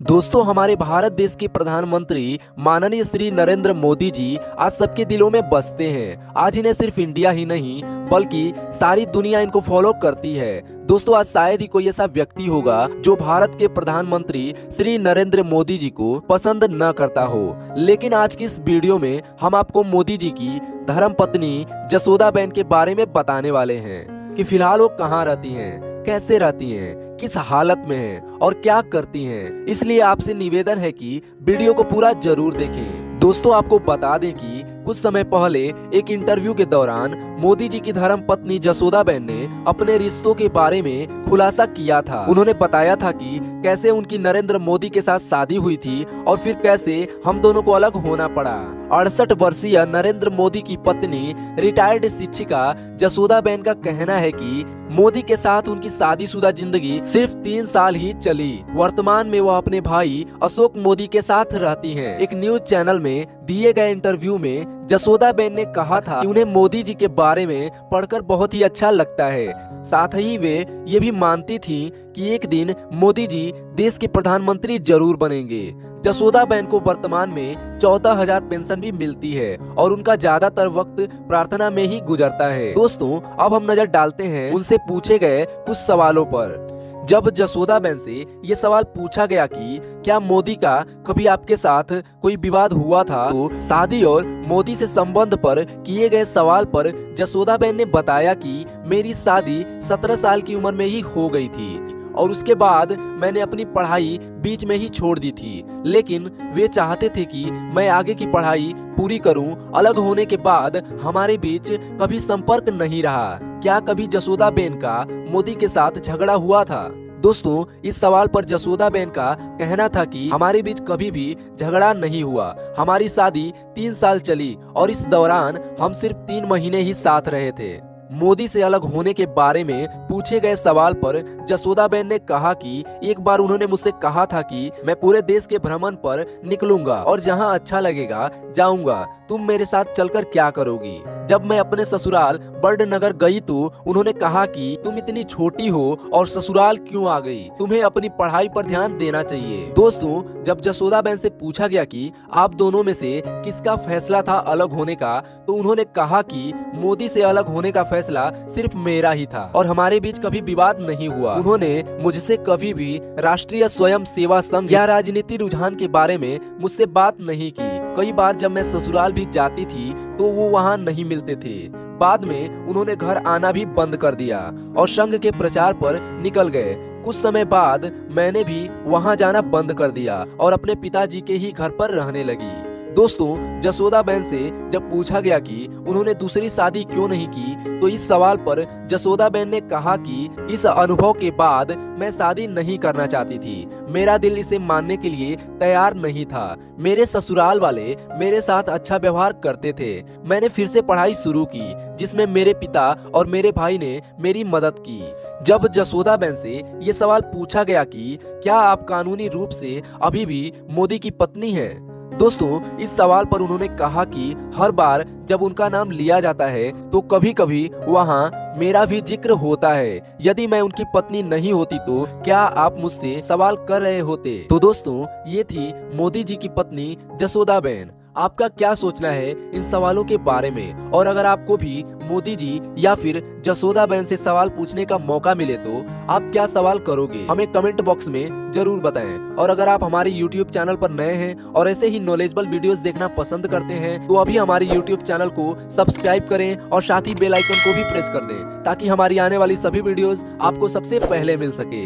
दोस्तों, हमारे भारत देश के प्रधानमंत्री माननीय श्री नरेंद्र मोदी जी आज सबके दिलों में बसते हैं। आज इन्हें सिर्फ इंडिया ही नहीं बल्कि सारी दुनिया इनको फॉलो करती है। दोस्तों, आज शायद ही कोई ऐसा व्यक्ति होगा जो भारत के प्रधानमंत्री श्री नरेंद्र मोदी जी को पसंद न करता हो। लेकिन आज की इस वीडियो में हम आपको मोदी जी की धर्मपत्नी जसोदाबेन के बारे में बताने वाले हैं कि फिलहाल वो कहाँ रहती हैं, कैसे रहती हैं, किस हालत में हैं और क्या करती हैं। इसलिए आपसे निवेदन है कि वीडियो को पूरा जरूर देखें। दोस्तों, आपको बता दें कि कुछ समय पहले एक इंटरव्यू के दौरान मोदी जी की धर्मपत्नी जसोदाबेन ने अपने रिश्तों के बारे में खुलासा किया था। उन्होंने बताया था कि कैसे उनकी नरेंद्र मोदी के साथ शादी हुई थी और फिर कैसे हम दोनों को अलग होना पड़ा। 68 वर्षीय नरेंद्र मोदी की पत्नी रिटायर्ड शिक्षिका जसोदाबेन का कहना है कि मोदी के साथ उनकी शादीशुदा जिंदगी सिर्फ 3 साल ही चली। वर्तमान में वह अपने भाई अशोक मोदी के साथ रहती हैं। एक न्यूज चैनल में दिए गए इंटरव्यू में जसोदाबेन ने कहा था कि उन्हें मोदी जी के बारे में पढ़कर बहुत ही अच्छा लगता है। साथ ही वे ये भी मानती थी कि एक दिन मोदी जी देश के प्रधानमंत्री जरूर बनेंगे। जसोदाबेन को वर्तमान में 14,000 पेंशन भी मिलती है और उनका ज्यादातर वक्त प्रार्थना में ही गुजरता है। दोस्तों, अब हम नजर डालते हैं उनसे पूछे गए कुछ सवालों पर। जब जसोदाबेन से ये सवाल पूछा गया कि क्या मोदी का कभी आपके साथ कोई विवाद हुआ था, तो शादी और मोदी से संबंध पर किए गए सवाल पर जसोदाबेन ने बताया कि मेरी शादी 17 साल की उम्र में ही हो गई थी और उसके बाद मैंने अपनी पढ़ाई बीच में ही छोड़ दी थी। लेकिन वे चाहते थे कि मैं आगे की पढ़ाई पूरी करूं। अलग होने के बाद हमारे बीच कभी संपर्क नहीं रहा। क्या कभी जसोदाबेन का मोदी के साथ झगड़ा हुआ था? दोस्तों, इस सवाल पर जसोदाबेन का कहना था कि हमारे बीच कभी भी झगड़ा नहीं हुआ। हमारी शादी 3 साल चली और इस दौरान हम सिर्फ 3 महीने ही साथ रहे थे। मोदी से अलग होने के बारे में पूछे गए सवाल पर जसोदाबेन ने कहा कि एक बार उन्होंने मुझसे कहा था कि मैं पूरे देश के भ्रमण पर निकलूंगा और जहां अच्छा लगेगा जाऊंगा। तुम मेरे साथ चलकर क्या करोगी? जब मैं अपने ससुराल बड़नगर गई तो उन्होंने कहा कि तुम इतनी छोटी हो और ससुराल क्यों आ गई? तुम्हें अपनी पढ़ाई पर ध्यान देना चाहिए। दोस्तों, जब जसोदाबेन से पूछा गया कि आप दोनों में से किसका फैसला था अलग होने का, तो उन्होंने कहा कि मोदी से अलग होने का फैसला सिर्फ मेरा ही था और हमारे बीच कभी विवाद नहीं हुआ। उन्होंने मुझसे कभी भी राष्ट्रीय स्वयं सेवा संघ या राजनीति रुझान के बारे में मुझसे बात नहीं की। कई बार जब मैं ससुराल भी जाती थी तो वो वहाँ नहीं मिलते थे। बाद में उन्होंने घर आना भी बंद कर दिया और संघ के प्रचार पर निकल गए। कुछ समय बाद मैंने भी वहाँ जाना बंद कर दिया और अपने पिताजी के ही घर पर रहने लगी। दोस्तों, जसोदाबेन से जब पूछा गया कि उन्होंने दूसरी शादी क्यों नहीं की, तो इस सवाल पर जसोदाबेन ने कहा कि इस अनुभव के बाद मैं शादी नहीं करना चाहती थी। मेरा दिल इसे मानने के लिए तैयार नहीं था। मेरे ससुराल वाले मेरे साथ अच्छा व्यवहार करते थे। मैंने फिर से पढ़ाई शुरू की जिसमें मेरे पिता और मेरे भाई ने मेरी मदद की। जब जसोदाबेन से ये सवाल पूछा गया कि क्या आप कानूनी रूप से अभी भी मोदी की पत्नी हैं, दोस्तों, इस सवाल पर उन्होंने कहा कि हर बार जब उनका नाम लिया जाता है तो कभी कभी वहाँ मेरा भी जिक्र होता है। यदि मैं उनकी पत्नी नहीं होती तो क्या आप मुझसे सवाल कर रहे होते? तो दोस्तों, ये थी मोदी जी की पत्नी जसोदाबेन। आपका क्या सोचना है इन सवालों के बारे में? और अगर आपको भी मोदी जी या फिर जसोदाबेन से सवाल पूछने का मौका मिले तो आप क्या सवाल करोगे? हमें कमेंट बॉक्स में जरूर बताएं। और अगर आप हमारे YouTube चैनल पर नए हैं और ऐसे ही नॉलेजेबल वीडियोस देखना पसंद करते हैं तो अभी हमारे YouTube चैनल को सब्सक्राइब करें और साथ ही बेल आइकन को भी प्रेस कर दें ताकि हमारी आने वाली सभी वीडियोस आपको सबसे पहले मिल सके।